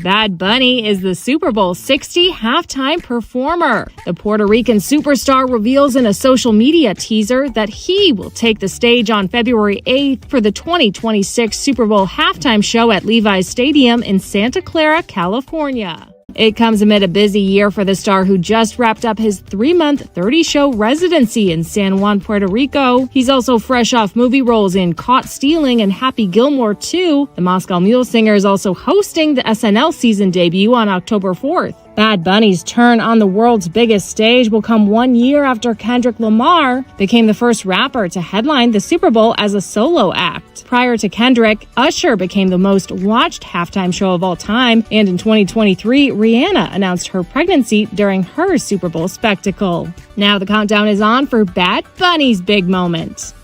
Bad Bunny is the Super Bowl 60 halftime performer. The Puerto Rican superstar reveals in a social media teaser that he will take the stage on February 8th for the 2026 Super Bowl halftime show at Levi's Stadium in Santa Clara, California. It comes amid a busy year for the star who just wrapped up his 3-month 30-show residency in San Juan, Puerto Rico. He's also fresh off movie roles in Caught Stealing and Happy Gilmore 2. The Moscow Mule singer is also hosting the SNL season debut on October 4th. Bad Bunny's turn on the world's biggest stage will come 1 year after Kendrick Lamar became the first rapper to headline the Super Bowl as a solo act. Prior to Kendrick, Usher became the most watched halftime show of all time, and in 2023, Rihanna announced her pregnancy during her Super Bowl spectacle. Now the countdown is on for Bad Bunny's big moment.